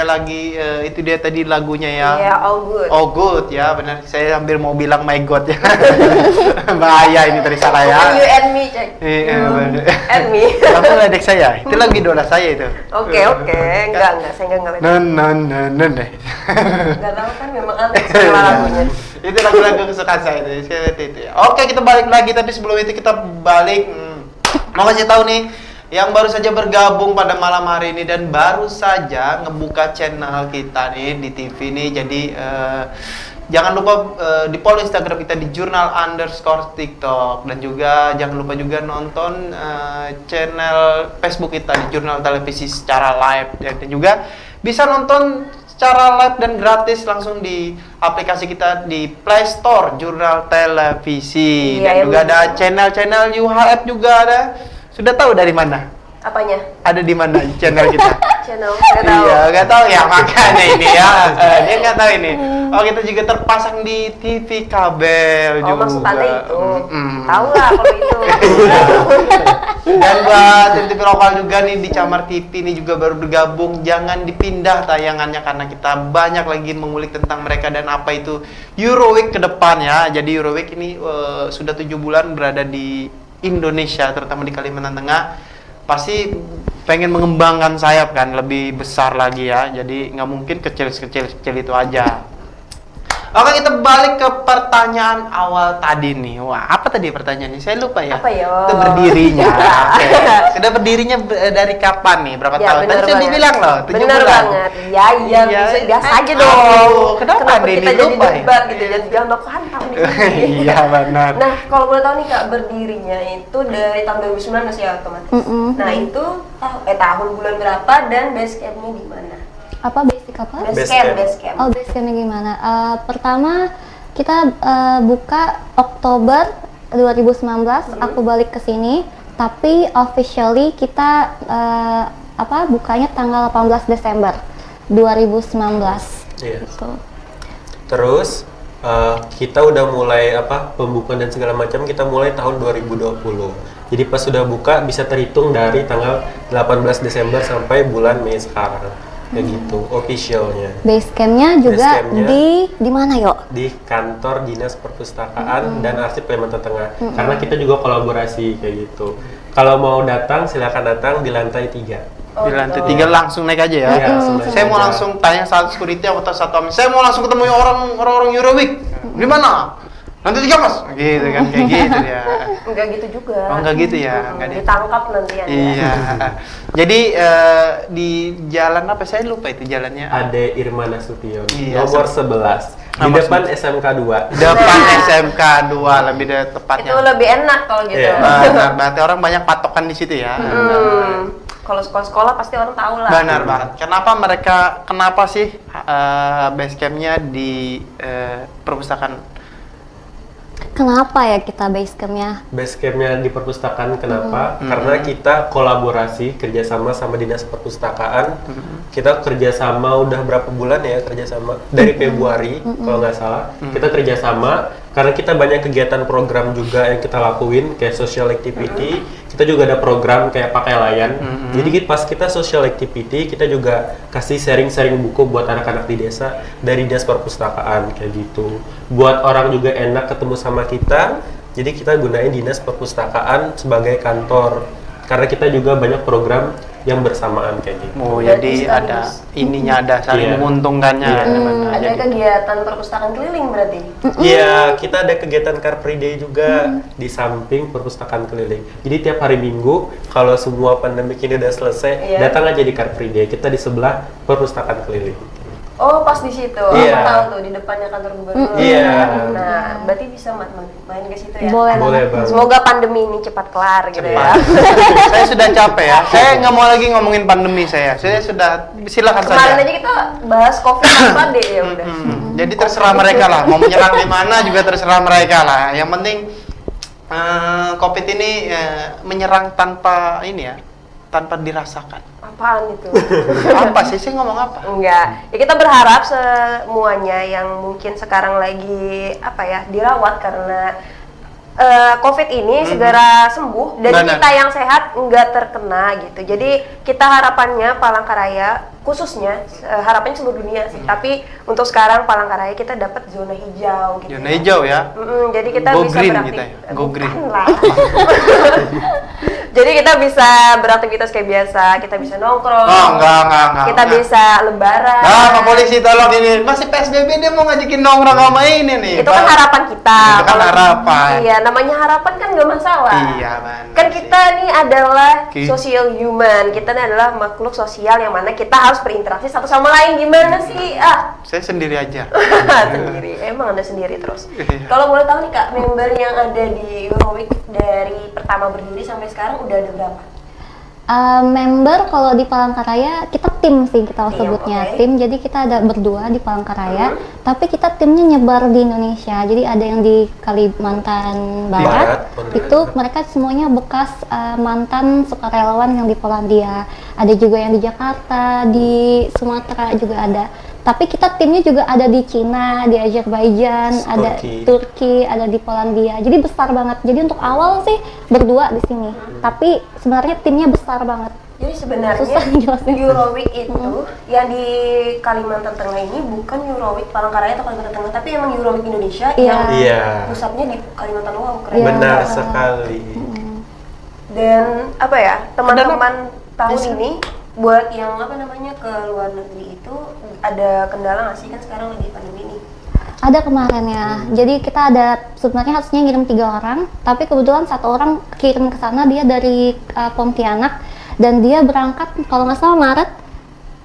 lagi itu dia tadi lagunya ya. Iya, All Good. Oh good ya benar. Saya hampir mau bilang My God ya. Bahaya ini tadi salah ya. Bukan You and Me, Cek. Iya benar. And Me. Kamu ledek saya. Itu lagu idola saya itu. Oke. Enggak, saya enggak ngerti. Non deh. Enggak tahu kan memang aneh sama lagunya. Itu lagu-lagu kesukaan saya itu. Itu ya. Oke, kita balik lagi tapi sebelum itu kita balik mau kasih tahu nih yang baru saja bergabung pada malam hari ini dan baru saja ngebuka channel kita nih di TV nih. Jadi jangan lupa di follow Instagram kita di jurnal_TikTok dan juga jangan lupa juga nonton channel Facebook kita di Jurnal Televisi secara live dan juga bisa nonton secara live dan gratis langsung di aplikasi kita di Play Store Jurnal Televisi. Iya, Dan juga ada channel-channel UHF juga ada. Sudah tahu dari mana? Apanya? Ada di mana channel kita? Channel nggak tahu. Iya, nggak tahu ya makanya ini ya. Dia nggak tahu ini. Oh, kita juga terpasang di TV kabel juga. Maksud Anda itu. Tahu lah kalau itu. Dan buat TV lokal juga nih di Camar TV ini juga baru bergabung. Jangan dipindah tayangannya karena kita banyak lagi mengulik tentang mereka dan apa itu Euroweek ke depan ya. Jadi Euroweek ini sudah 7 bulan berada di Indonesia, terutama di Kalimantan Tengah. Pasti pengen mengembangkan sayap kan, lebih besar lagi ya. Jadi nggak mungkin kecil itu aja. Oke, kita balik ke pertanyaan awal tadi nih. Wah, apa tadi pertanyaannya? Saya lupa ya. Apa ya? Itu berdirinya. Oke. Sudah berdirinya dari kapan nih? Berapa Ya, tahun? Tadi saya dibilang loh, 7 bener bulan. banget. Iya, bisa biasa aja Aduh, dong. kenapa kita ini jadi lupa ya? debat gitu dan jangan kan tahu di sini. Iya, benar. Nah, kalau boleh tahu nih Kak, berdirinya itu dari tahun 2019 ya otomatis. Nah, itu tahun bulan berapa dan base camp-nya di mana? Apa basic apa? Base camp. Oh, base campnya gimana? Pertama kita buka Oktober 2019, aku balik ke sini, tapi officially kita bukanya tanggal 18 Desember 2019. Iya. Gitu. Terus kita udah mulai pembukaan dan segala macam kita mulai tahun 2020. Jadi pas sudah buka bisa terhitung dari tanggal 18 Desember sampai bulan Mei sekarang. Kayak gitu, officialnya. Base campnya juga di mana yuk? Di kantor Dinas Perpustakaan dan Arsip Kalimantan Tengah. Karena kita juga kolaborasi kayak gitu. Kalau mau datang silakan datang di lantai 3. Di lantai 3 langsung naik aja ya. Iya, langsung naik Saya mau aja. langsung tanya saat security atau satu amin. Saya mau langsung ketemu orang-orang Euroweek. Di mana? Lantai 3 Mas. Gitu kan kayak gitu ya. Enggak gitu juga. Oh, enggak gitu ya. Enggak Ditangkap nanti ya. Iya. Jadi di jalan apa saya lupa itu jalannya. Ade Irma Nasution, Iya, nomor 11. Di Nomor depan SMK 2. Depan SMK 2 lebih tepatnya. Itu lebih enak kalau gitu. Iya. Benar, berarti orang banyak patokan di situ ya. Kalau sekolah-sekolah pasti orang tahu lah. Benar banget. Kenapa sih base campnya di perpustakaan? Kenapa ya kita base campnya? Base campnya di perpustakaan kenapa? Karena kita kolaborasi kerjasama sama Dinas Perpustakaan. Kita kerjasama udah berapa bulan ya kerjasama dari Februari kalau nggak salah. Kita kerjasama karena kita banyak kegiatan program juga yang kita lakuin kayak social activity. Kita juga ada program kayak pakai layan. Jadi pas kita social activity kita juga kasih sharing-sharing buku buat anak-anak di desa dari Dinas Perpustakaan kayak gitu. Buat orang juga enak ketemu sama kita. Jadi kita gunain Dinas Perpustakaan sebagai kantor karena kita juga banyak program yang bersamaan kayak gitu. Oh, Berarti jadi ada ininya, ada saling Iya. menguntungkannya. Iya. Ada kegiatan perpustakaan keliling berarti. Iya, kita ada kegiatan Car Free Day juga di samping perpustakaan keliling. Jadi tiap hari Minggu kalau semua pandemi ini udah selesai, Iya. datang aja di Car Free Day. Kita di sebelah perpustakaan keliling. Oh, pas di situ. Iya. Aku tahu tuh di depannya kantor gubernur. Iya. Nah, berarti bisa main ke situ ya. Boleh banget. Semoga pandemi ini cepat kelar gitu ya. Saya sudah capek ya. Saya nggak mau lagi ngomongin pandemi saya. Saya sudah silakan Kemarin saja. aja kita bahas COVID apa deh ya udah. Jadi terserah mereka lah. Mau menyerang di mana juga terserah mereka lah. Yang penting COVID ini menyerang tanpa tanpa dirasakan. Apaan itu? Apa sih? Saya ngomong apa? Enggak. Ya kita berharap semuanya yang mungkin sekarang lagi dirawat karena COVID ini segera sembuh dan Benar. kita yang sehat enggak terkena gitu. Jadi kita harapannya Palangkaraya khususnya harapannya seluruh dunia sih. Tapi untuk sekarang Palangkaraya kita dapat zona hijau gitu. Zona hijau ya. Jadi kita Go bisa green beraktivitas. kita ya? Go green. Jadi kita bisa beraktivitas kayak biasa, kita bisa nongkrong. Oh, enggak. Kita bisa lebaran. Pak polisi tolong ini. Masih PSBB dia mau ngajakin nongkrong sama ini nih. Itu kan harapan kita. Itu kan Kalau- harapan. Iya, namanya harapan kan nggak masalah. Iya, benar Kan sih. kita nih adalah Oke. social human. Kita nih adalah makhluk sosial yang mana kita harus berinteraksi satu sama lain. Gimana sih? Saya sendiri aja. Sendiri. Emang Anda sendiri terus. Iya. Kalau boleh tahu nih Kak, member yang ada di Euroweek dari pertama berdiri sampai sekarang udah ada berapa? Member kalau di Palangkaraya kita tim sih kita Tim, sebutnya oke. tim, jadi kita ada berdua di Palangkaraya, tapi kita timnya nyebar di Indonesia. Jadi ada yang di Kalimantan Barat, Barat, itu mereka semuanya bekas mantan sukarelawan yang di Polandia. Ada juga yang di Jakarta, di Sumatera juga ada. Tapi kita timnya juga ada di Cina, di Azerbaijan, ada Turki. Turki, ada di Polandia. Jadi besar banget. Jadi untuk awal sih berdua di sini. Tapi sebenarnya timnya besar banget. Jadi sebenarnya Susah dijelasin. Euroweek itu yang di Kalimantan Tengah ini bukan Euroweek Palangkaraya atau Kalimantan Tengah, tapi emang Euroweek Indonesia Iya. yang Iya. pusatnya di Kalimantan. Wow, keren. Iya. Benar sekali. Dan apa ya, teman-teman tahun Bisa. ini buat yang apa namanya ke luar negeri itu ada kendala nggak sih, kan sekarang lagi pandemi nih? Ada kemarin ya. Jadi kita ada sebenarnya harusnya ngirim 3 orang, tapi kebetulan 1 orang kirim ke sana, dia dari Pontianak dan dia berangkat kalau nggak salah Maret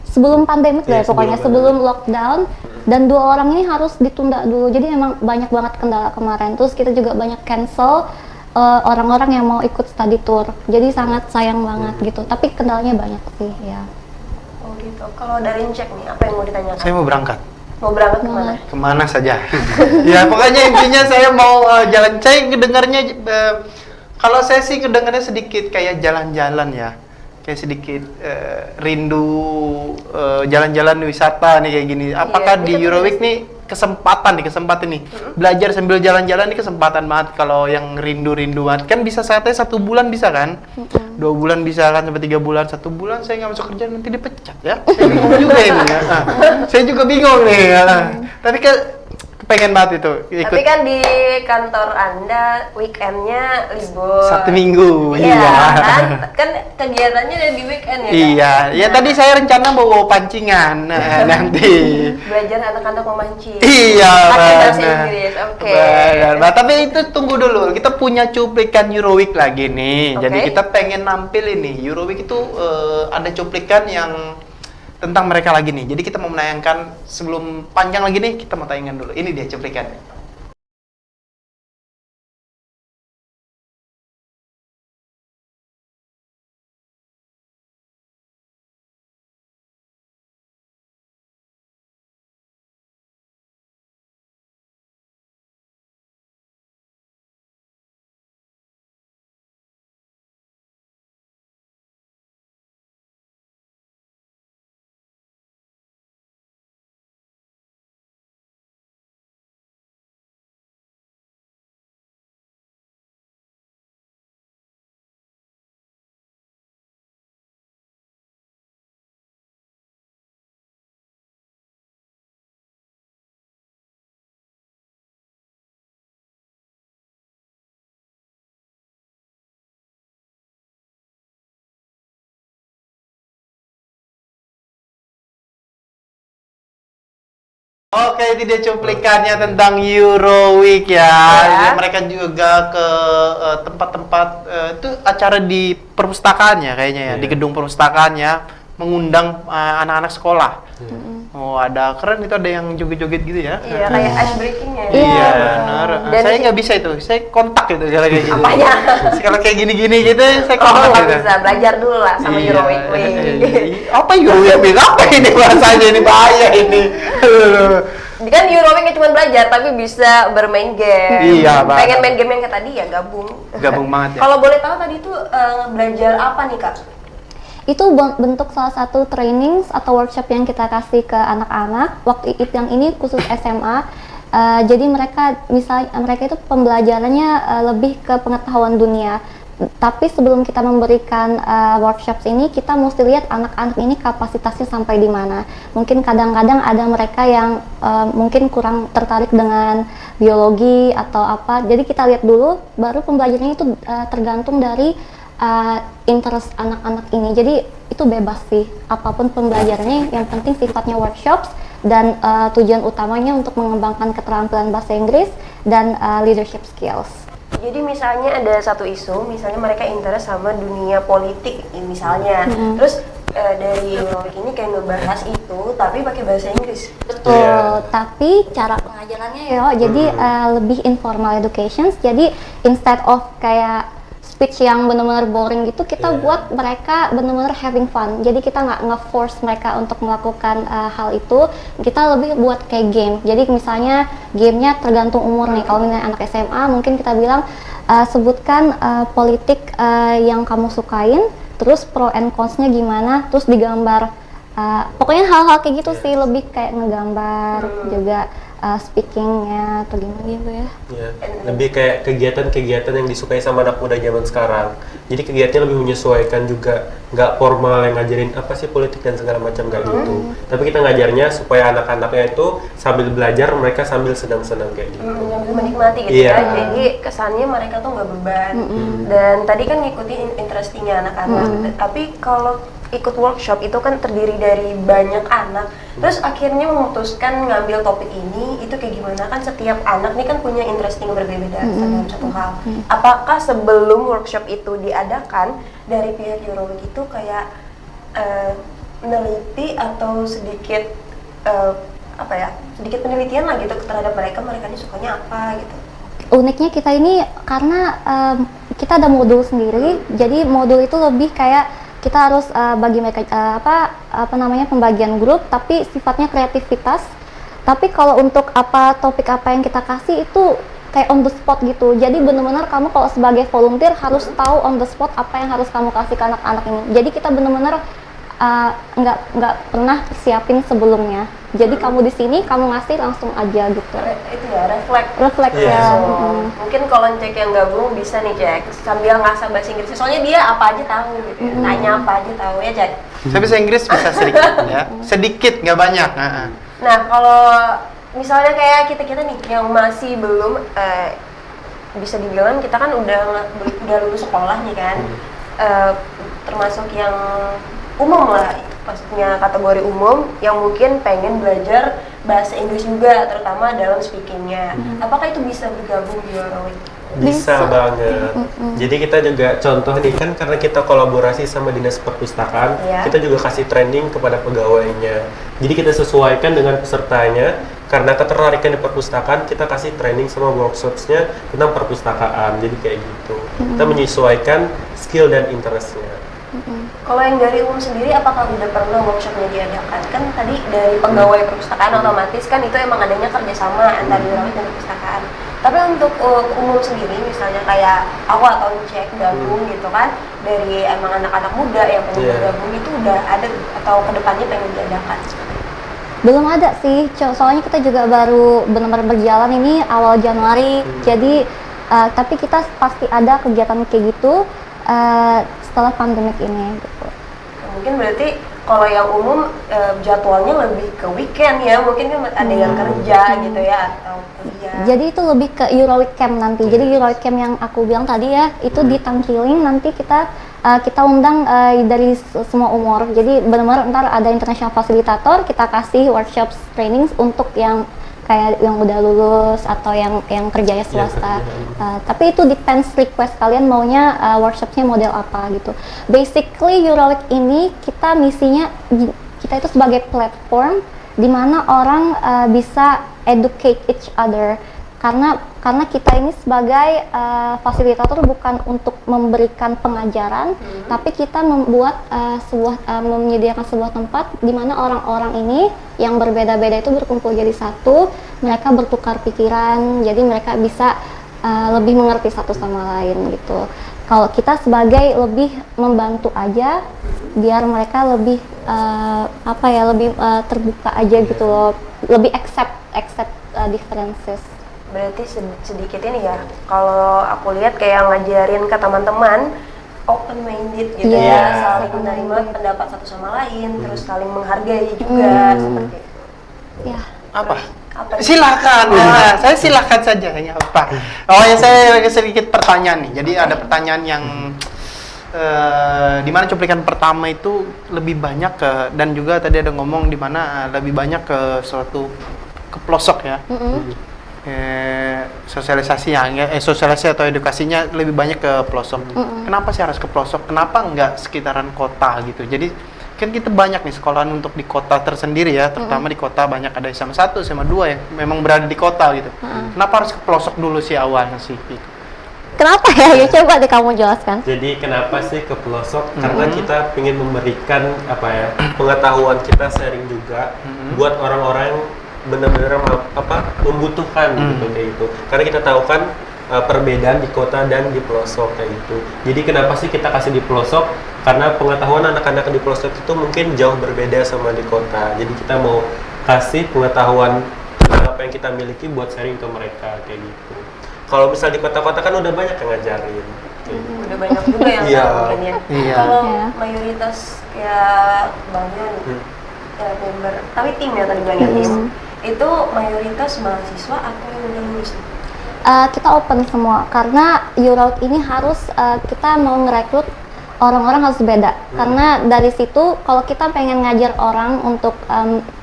sebelum pandemik Iya, deh pokoknya, sebelum lockdown, dan 2 orang ini harus ditunda dulu. Jadi emang banyak banget kendala kemarin. Terus kita juga banyak cancel orang-orang yang mau ikut study tour. Jadi sangat sayang banget gitu. Tapi kendalanya banyak sih ya. Oh gitu. Kalau dari cek nih, apa yang mau ditanyakan? Saya mau berangkat. Mau berangkat kemana? Kemana saja. Ya pokoknya intinya saya mau jalan. Saya kedengarnya kalau saya sih kedengarnya sedikit kayak jalan-jalan ya, kayak sedikit rindu jalan-jalan wisata nih kayak gini. Apakah Iya, di iya, Euroweek bener nih kesempatan nih belajar sambil jalan-jalan nih kesempatan banget. Kalau yang rindu-rindu banget kan bisa saatnya 1 bulan bisa kan, 2 bulan bisa kan, sampai 3 bulan, 1 bulan saya nggak masuk kerja nanti dipecat ya. Saya bingung juga ini ya. Saya juga bingung nih ya. Tapi kan pengen banget itu ikut Tapi kan di kantor Anda weekendnya libur. 1 minggu. Iya kan kegiatannya ada di weekend ya. Kak? Iya, ya tadi saya rencana bawa pancingan nanti. Belajar anak-anak memancing. Iya, Pakai bahasa benar. Inggris. Oke. Benar. Nah, tapi itu tunggu dulu. Kita punya cuplikan Euroweek lagi nih. Jadi Oke. kita pengen nampil ini. Euroweek itu ada cuplikan yang tentang mereka lagi nih. Jadi kita mau menayangkan sebelum panjang lagi nih, kita mau tayangkan dulu. Ini dia cuplikannya. Oke, itu dia cuplikannya tentang Euroweek ya. Ya. Mereka juga ke tempat-tempat itu acara di perpustakaan ya kayaknya ya, di Iya. gedung perpustakaan ya, mengundang anak-anak sekolah. Oh, ada keren itu, ada yang joget-joget gitu ya. Iya, kayak ice breaking ya. Iya, benar. Dan Saya di- nggak bisa itu. Saya kontak gitu kalau kayak gitu. Apanya? Kalau kayak gini-gini gitu saya Oh, kontak nggak gitu. bisa. Belajar dulu lah sama Iya. Euroweek. Wih. Apa Euroweek? Apa ini bahasanya ini, bahaya ini. Kan Euroweek nggak cuma belajar, tapi bisa bermain game. Iya, banget. Pengen main game yang kayak tadi ya gabung. Gabung banget ya. Kalau boleh tahu tadi tuh belajar apa nih Kak? Itu bentuk salah satu training atau workshop yang kita kasih ke anak-anak. Waktu itu yang ini khusus SMA. Jadi mereka itu pembelajarannya lebih ke pengetahuan dunia. Tapi sebelum kita memberikan workshops ini, kita mesti lihat anak-anak ini kapasitasnya sampai di mana. Mungkin kadang-kadang ada mereka yang mungkin kurang tertarik dengan biologi atau apa. Jadi kita lihat dulu, baru pembelajarannya itu tergantung dari interest anak-anak ini. Jadi itu bebas sih, apapun pembelajarannya, yang penting sifatnya workshops dan tujuan utamanya untuk mengembangkan keterampilan bahasa Inggris dan leadership skills. Jadi misalnya ada satu isu, misalnya mereka interest sama dunia politik misalnya, terus dari Eurowik ini kayak ngebahas itu tapi pakai bahasa Inggris. Betul, Iya. tapi cara pengajarannya ya, jadi lebih informal education. Jadi instead of kayak speech yang benar-benar boring gitu, kita buat mereka benar-benar having fun. Jadi kita nggak nge-force mereka untuk melakukan hal itu. Kita lebih buat kayak game. Jadi misalnya gamenya tergantung umur nih. Kalau misalnya anak SMA, mungkin kita bilang sebutkan politik yang kamu sukain, terus pro and cons-nya gimana, terus digambar. Pokoknya hal-hal kayak gitu sih, lebih kayak ngegambar juga. Speakingnya atau gimana gitu ya. Ya, lebih kayak kegiatan-kegiatan yang disukai sama anak muda zaman sekarang. Jadi kegiatannya lebih menyesuaikan juga, nggak formal yang ngajarin apa sih politik dan segala macam kayak gitu. Tapi kita ngajarnya supaya anak-anaknya itu sambil belajar, mereka sambil senang-senang kayak gitu. Sambil menikmati gitu Iya. ya, jadi kesannya mereka tuh nggak beban. Dan tadi kan ngikutin interestingnya anak-anak, tapi kalau ikut workshop itu kan terdiri dari banyak anak, terus akhirnya memutuskan ngambil topik ini, itu kayak gimana? Kan setiap anak nih kan punya interesting berbeda dalam satu hal. Apakah sebelum workshop itu diadakan, dari pihak Eurowik itu kayak meneliti atau sedikit apa ya, sedikit penelitian lah gitu terhadap mereka ini sukanya apa gitu? Uniknya kita ini karena kita ada modul sendiri, jadi modul itu lebih kayak kita harus bagi mereka apa namanya pembagian grup, tapi sifatnya kreativitas. Tapi kalau untuk topik apa yang kita kasih itu kayak on the spot gitu. Jadi benar-benar kamu kalau sebagai volunteer harus tahu on the spot apa yang harus kamu kasih ke anak-anak ini. Jadi kita benar-benar nggak pernah siapin sebelumnya. Jadi kamu di sini kamu ngasih langsung aja gitu. Itu ya, Refleks Iya. ya. Mungkin kalau cek yang gabung bisa nih cek sambil ngasah bahasa Inggris. Soalnya dia apa aja tahu gitu ya. Tanya apa aja tahu ya cek. Saya bisa Inggris bisa sedikit ya. Sedikit, nggak banyak. Nah, kalau misalnya kayak kita nih yang masih belum bisa dibilang kita kan udah lulus sekolah nih kan. Termasuk yang umum lah, maksudnya kategori umum yang mungkin pengen belajar bahasa Inggris juga, terutama dalam speakingnya. Apakah itu bisa bergabung di Eurowik? Bisa Bisa. banget. Jadi kita juga contoh nih kan karena kita kolaborasi sama Dinas Perpustakaan, Iya. kita juga kasih training kepada pegawainya. Jadi kita sesuaikan dengan pesertanya. Karena ketertarikan di perpustakaan, kita kasih training sama workshops-nya tentang perpustakaan. Jadi kayak gitu. Kita menyesuaikan skill dan interest-nya. Kalau yang dari umum sendiri, apakah udah pernah workshopnya diadakan? Kan tadi dari pegawai perpustakaan otomatis kan itu emang adanya kerjasama antara Eurowik dan perpustakaan. Tapi untuk umum sendiri, misalnya kayak aku atau cek gabung gitu kan, dari emang anak-anak muda yang pengen bergabung itu udah ada atau kedepannya pengen diadakan? Belum ada sih, soalnya kita juga baru benar-benar berjalan ini awal Januari. Jadi tapi kita pasti ada kegiatan kayak gitu setelah pandemik ini gitu. Mungkin berarti kalau yang umum jadwalnya lebih ke weekend ya, mungkin kan ada yang kerja gitu ya atau kuliah. Jadi itu lebih ke Eurowik Camp nanti. Jadi Eurowik Camp yang aku bilang tadi ya, itu di Tangkiling nanti kita undang dari semua umur. Jadi benar-benar ntar ada international fasilitator, kita kasih workshops training untuk yang kayak yang udah lulus atau yang kerjanya swasta. Tapi itu depends request kalian maunya workshopnya model apa gitu. Basically Eurowik ini kita misinya kita itu sebagai platform di mana orang bisa educate each other. Karena kita ini sebagai fasilitator bukan untuk memberikan pengajaran, tapi kita menyediakan sebuah tempat di mana orang-orang ini yang berbeda-beda itu berkumpul jadi satu, mereka bertukar pikiran, jadi mereka bisa lebih mengerti satu sama lain gitu. Kalau kita sebagai lebih membantu aja, biar mereka lebih lebih terbuka aja gitu loh, lebih accept differences. Berarti sedikit ini ya. Kalau aku lihat kayak ngajarin ke teman-teman open minded gitu Iya. ya, saling menerima pendapat satu sama lain, terus saling menghargai juga seperti itu. Ya. Apa? Apa nih? Silakan, saya silakan saja. Ya, apa? Oh ya, saya sedikit pertanyaan nih. Jadi ada pertanyaan yang di mana cuplikan pertama itu lebih banyak ke, dan juga tadi ada ngomong di mana lebih banyak ke suatu ke pelosok ya. Sosialisasi atau edukasinya lebih banyak ke pelosok. Kenapa sih harus ke pelosok? Kenapa nggak sekitaran kota gitu? Jadi kan kita banyak nih sekolahan untuk di kota tersendiri ya, terutama di kota banyak ada SMA 1, SMA 2 yang memang berada di kota gitu. Kenapa harus ke pelosok dulu sih awalnya sih? Gitu. Kenapa ya? Ya coba deh kamu jelaskan. Jadi kenapa sih ke pelosok? Karena kita ingin memberikan apa ya, pengetahuan kita sharing juga buat orang-orang yang benar-benar membutuhkan gitu kayak gitu. Karena kita tahu kan perbedaan di kota dan di pelosok kayak gitu. Jadi kenapa sih kita kasih di pelosok? Karena pengetahuan anak-anak di pelosok itu mungkin jauh berbeda sama di kota. Jadi kita mau kasih pengetahuan tentang apa yang kita miliki buat sharing ke mereka kayak gitu. Kalau misal di kota-kota kan udah banyak yang ngajarin. Udah banyak juga yang Iya. tahu mungkin ya. Iya. Kalau Iya. mayoritas ya banyak ya member, tapi tim ya tadi bilangnya tim. Itu mayoritas mahasiswa atau yang udah lulus? Kita open semua karena Eurout ini harus kita mau ngerekrut orang-orang harus beda karena dari situ kalau kita pengen ngajar orang untuk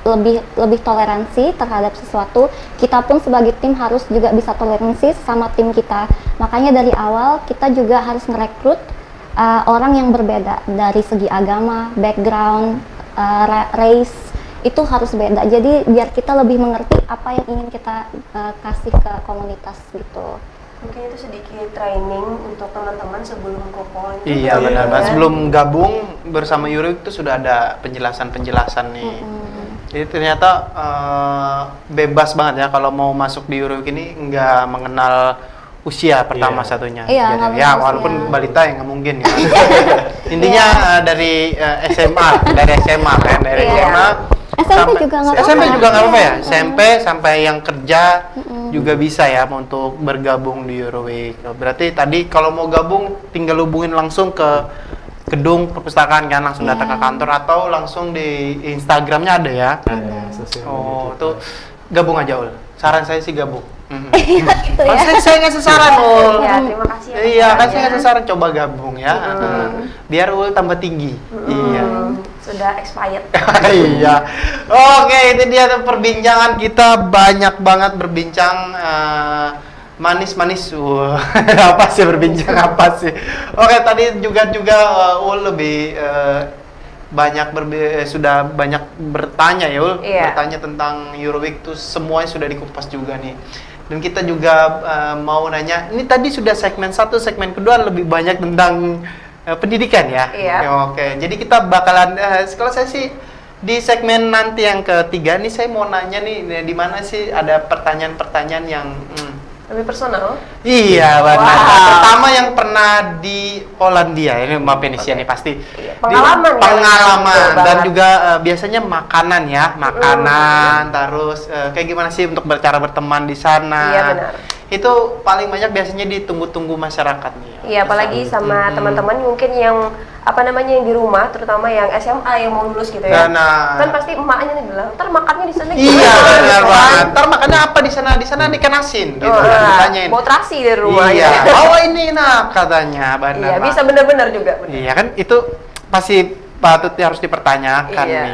lebih toleransi terhadap sesuatu, kita pun sebagai tim harus juga bisa toleransi sama tim kita. Makanya dari awal kita juga harus ngerekrut orang yang berbeda dari segi agama, background, race, itu harus beda. Jadi biar kita lebih mengerti apa yang ingin kita kasih ke komunitas gitu. Mungkin itu sedikit training untuk teman-teman sebelum kopol. Iya benar. Sebelum gabung bersama Euroweek itu sudah ada penjelasan nih. Jadi ternyata bebas banget ya kalau mau masuk di Euroweek ini, nggak mengenal usia pertama satunya. Iya, nggak Jadi, ya mengenal walaupun usia. balita ya nggak mungkin ya. Intinya dari SMA kan, dari Iya. SMA. SMP juga nggak apa-apa. SMP juga nggak apa-apa ya. SMP sampai yang kerja juga bisa ya untuk bergabung di Euroweek. Berarti tadi kalau mau gabung tinggal hubungin langsung ke gedung perpustakaan kan, langsung datang ke kantor atau langsung di Instagramnya ada ya. Ada sosial Oh, media tuh gabung aja Ul. Saran saya sih gabung. Gitu Oh, ya. saya ngasih saran Ul. Ya, terima kasih ya. Iya, kan saya sarannya. ngasih saran coba gabung ya. Biar Ul tambah tinggi. Iya. Sudah expired. Iya. Oke, itu dia tuh perbincangan kita, banyak banget berbincang manis-manis. Wah, apa sih berbincang apa sih? Oke, tadi juga Ul lebih sudah banyak bertanya ya Ul, Iya. bertanya tentang Euroweek tuh semuanya sudah dikupas juga nih. Dan kita juga mau nanya, ini tadi sudah segmen 1, segmen kedua lebih banyak tentang pendidikan ya. Iya. Oke, jadi kita bakalan kalau saya sih di segmen nanti yang ketiga nih saya mau nanya nih di mana sih ada pertanyaan-pertanyaan yang Lebih personal. iya benar. Wow. Pertama yang pernah di Polandia, ini maaf Indonesia nih pasti. Iya, pengalaman ya. Pengalaman Betul dan banget. juga biasanya makanan ya, makanan terus kayak gimana sih untuk bercara berteman di sana. Iya, benar. Itu paling banyak biasanya ditunggu-tunggu masyarakat nih. Iya, apalagi sama teman-teman mungkin yang yang di rumah, terutama yang SMA yang mau lulus gitu ya. Nah. Kan pasti emaknya nih bilang, "Ntar makannya di sana Iya gimana?" benar Gitu banget. kan. Ntar makannya apa di sana? Di sana ikan asin gitu Oh, kan nah, ditanyain. bawa terasi dari rumah Iya, ya. bawa ini enak katanya, benar. Iya, Pak. bisa bener-bener juga. Bener. Iya kan itu pasti patut harus dipertanyakan Iya. nih.